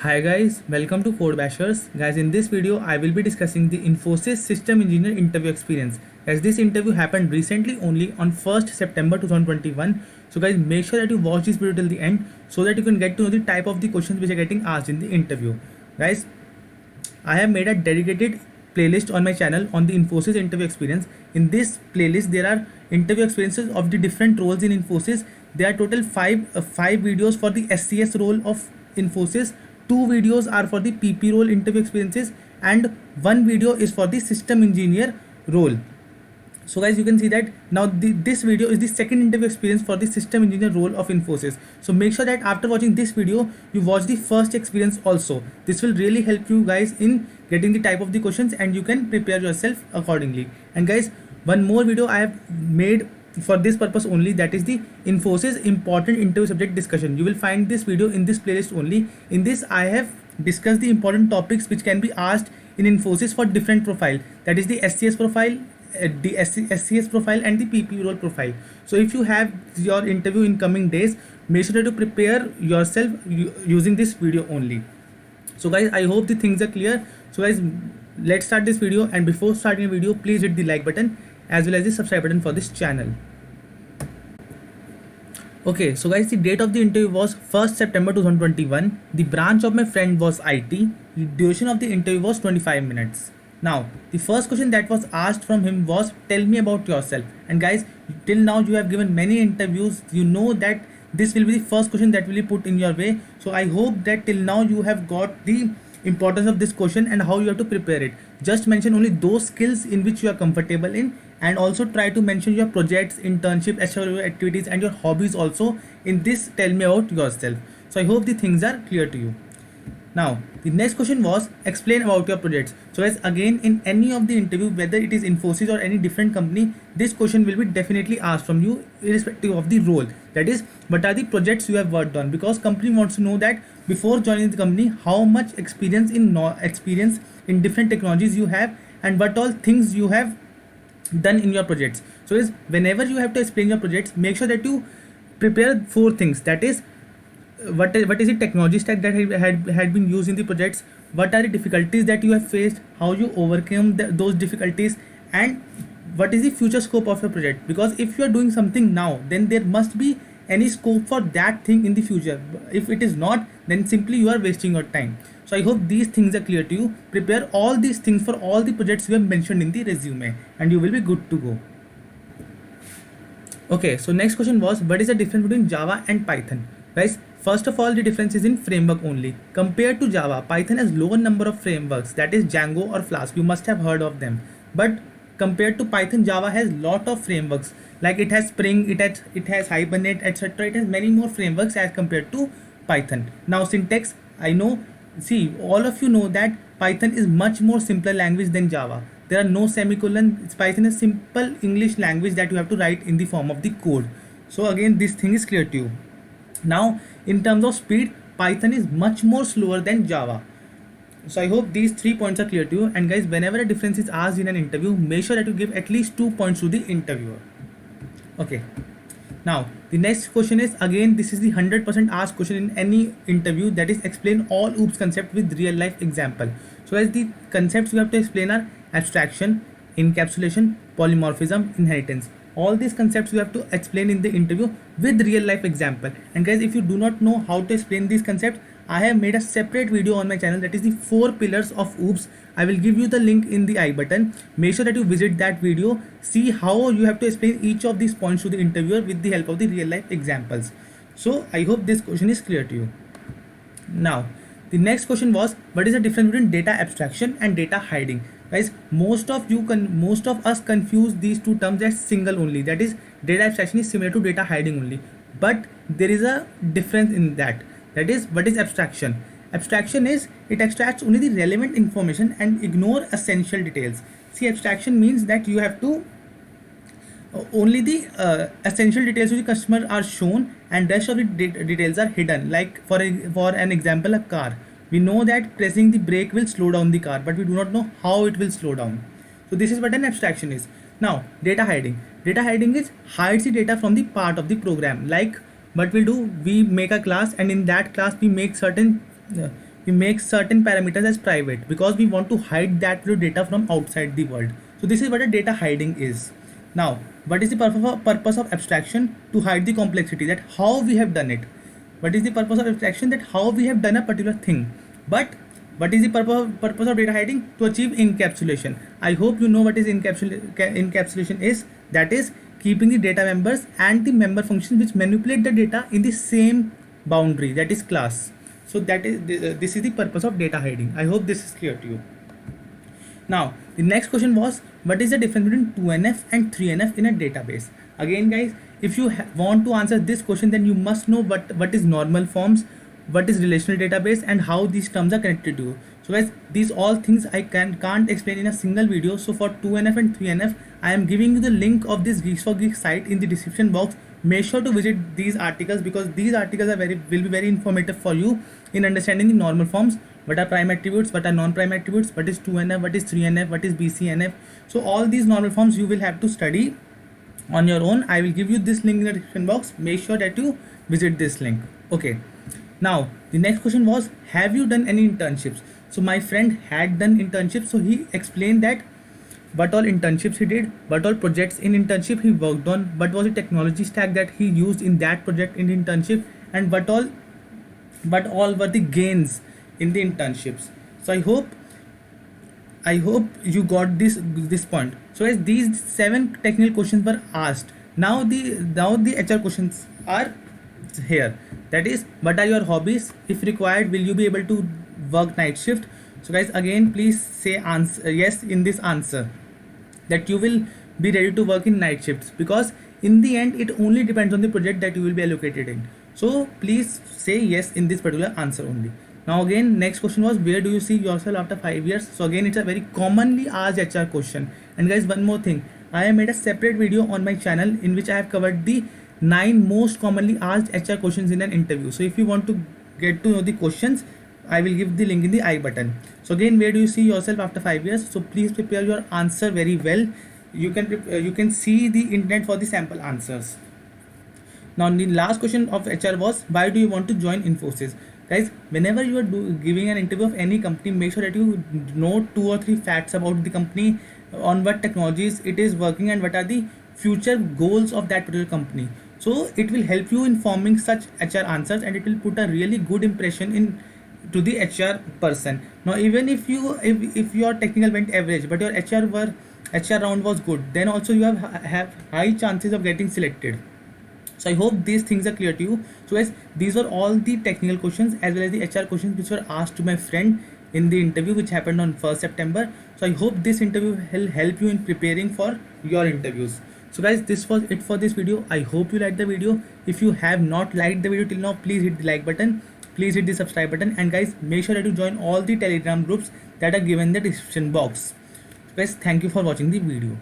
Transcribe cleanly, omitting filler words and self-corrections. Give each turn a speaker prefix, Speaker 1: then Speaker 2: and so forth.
Speaker 1: Hi guys, welcome to Code Bashers. Guys, in this video, I will be discussing the Infosys System Engineer interview experience. As this interview happened recently only on 1st September 2021. So guys, make sure that you watch this video till the end so that you can get to know the type of the questions which are getting asked in the interview. Guys, I have made a dedicated playlist on my channel on the Infosys interview experience. In this playlist, there are interview experiences of the different roles in Infosys. There are total five videos for the SCS role of Infosys. Two videos are for the PP role interview experiences, and one video is for the system engineer role. So guys, you can see that now this video is the second interview experience for the system engineer role of Infosys. So make sure that after watching this video, you watch the first experience also. This will really help you guys in getting the type of the questions and you can prepare yourself accordingly. And guys, one more video I have made for this purpose only, that is the Infosys important interview subject discussion. You will find this video in this playlist only. In this I have discussed the important topics which can be asked in Infosys for different profile, that is the SCS profile, the SCS profile and the PP role profile. So if you have your interview in coming days, make sure to prepare yourself using this video only. So guys, I hope the things are clear. So guys, let's start this video, and before starting the video, please hit the like button as well as the subscribe button for this channel. Okay, so guys, the date of the interview was 1st September 2021. The branch of my friend was IT. The duration of the interview was 25 minutes. Now, the first question that was asked from him was, tell me about yourself. And guys, till now you have given many interviews. You know that this will be the first question that will be put in your way. So I hope that till now you have got the importance of this question and how you have to prepare it. Just mention only those skills in which you are comfortable in, and also try to mention your projects, internship, extra activities and your hobbies also in this tell me about yourself. So I hope the things are clear to you. Now, the next question was, explain about your projects. So guys, again, in any of the interview, whether it is Infosys or any different company, this question will be definitely asked from you irrespective of the role. That is, what are the projects you have worked on? Because company wants to know that before joining the company, how much experience in different technologies you have and what all things you have done in your projects. So is whenever you have to explain your projects, make sure that you prepare four things. That is, what is the technology stack that had been used in the projects, what are the difficulties that you have faced, how you overcome those difficulties, and what is the future scope of your project. Because if you are doing something now, then there must be any scope for that thing in the future. If it is not, then simply you are wasting your time. So I hope these things are clear to you. Prepare all these things for all the projects you have mentioned in the resume and you will be good to go. Okay, so next question was, what is the difference between Java and Python? Guys, first of all, the difference is in framework only. Compared to Java, Python has lower number of frameworks, that is Django or Flask. You must have heard of them. But compared to Python, Java has lot of frameworks. Like it has Spring, it has Hibernate, etc. It has many more frameworks as compared to Python. Now syntax, I know, see, all of you know that Python is much more simpler language than Java. There are no semicolon. Python is simple English language that you have to write in the form of the code. So again, this thing is clear to you. Now, in terms of speed, Python is much more slower than Java. So I hope these 3 points are clear to you. And guys, whenever a difference is asked in an interview, make sure that you give at least 2 points to the interviewer. Okay. Now, the next question is, again, this is the 100% asked question in any interview, that is, explain all OOPS concept with real life example. So as the concepts you have to explain are abstraction, encapsulation, polymorphism, inheritance. All these concepts you have to explain in the interview with real life example. And guys, if you do not know how to explain these concepts, I have made a separate video on my channel, that is the 4 pillars of OOPS. I will give you the link in the I button. Make sure that you visit that video, see how you have to explain each of these points to the interviewer with the help of the real life examples. So I hope this question is clear to you. Now, the next question was, what is the difference between data abstraction and data hiding? Guys, most of us confuse these two terms as single only. That is, data abstraction is similar to data hiding only. But there is a difference in that. That is, what is abstraction? Abstraction is, it extracts only the relevant information and ignore essential details. See, abstraction means that you have to only the essential details to the customer are shown and rest of the details are hidden. Like for an example, a car. We know that pressing the brake will slow down the car, but we do not know how it will slow down. So this is what an abstraction is. Now, data hiding. Data hiding is hides the data from the part of the program. Like what we do, we make a class, and in that class we make certain we make certain parameters as private because we want to hide that data from outside the world. So this is what a data hiding is. Now, what is the purpose of abstraction? To hide the complexity, that how we have done it. What is the purpose of abstraction? That how we have done a particular thing. But what is the purpose of data hiding? To achieve encapsulation. I hope you know what is encapsulation is. That is keeping the data members and the member functions which manipulate the data in the same boundary, that is class. So that is this is the purpose of data hiding. I hope this is clear to you. Now the next question was, what is the difference between 2NF and 3NF in a database? Again guys, if you want to answer this question, then you must know what is normal forms, what is relational database, and how these terms are connected to you. So guys, these all things I can't explain in a single video. So for 2NF and 3NF, I am giving you the link of this Geeks for Geeks site in the description box. Make sure to visit these articles because these articles will be very informative for you in understanding the normal forms. What are prime attributes, what are non-prime attributes, what is 2NF, what is 3NF, what is BCNF. So all these normal forms you will have to study on your own. I will give you this link in the description box. Make sure that you visit this link. Okay. Now the next question was, have you done any internships? So my friend had done internships, so he explained that what all internships he did, what all projects in internship he worked on, what was the technology stack that he used in that project in internship, and what all were the gains in the internships. So I hope you got this point. So as these 7 technical questions were asked, now the HR questions are here. That is, what are your hobbies? If required, will you be able to work night shift? So guys, again please say answer yes in this answer, that you will be ready to work in night shifts, because in the end it only depends on the project that you will be allocated in. So please say yes in this particular answer only. Now again, next question was, where do you see yourself after 5 years? So again, it's a very commonly asked HR question. And guys, one more thing, I have made a separate video on my channel in which I have covered the 9 most commonly asked HR questions in an interview. So if you want to get to know the questions, I will give the link in the I button. So again, where do you see yourself after 5 years? So please prepare your answer very well. You can see the internet for the sample answers. Now the last question of HR was, why do you want to join Infosys? Guys, whenever you are giving an interview of any company, make sure that you know 2 or 3 facts about the company, on what technologies it is working and what are the future goals of that particular company. So it will help you in forming such HR answers, and it will put a really good impression in to the HR person. Now even if your technical went average but your HR round was good, then also you have high chances of getting selected. So I hope these things are clear to you. So guys, these were all the technical questions as well as the HR questions which were asked to my friend in the interview which happened on 1st September. So I hope this interview will help you in preparing for your interviews. So guys, this was it for this video. I hope you liked the video. If you have not liked the video till now, please hit the like button, please hit the subscribe button, and guys, make sure that you join all the Telegram groups that are given in the description box. So guys, thank you for watching the video.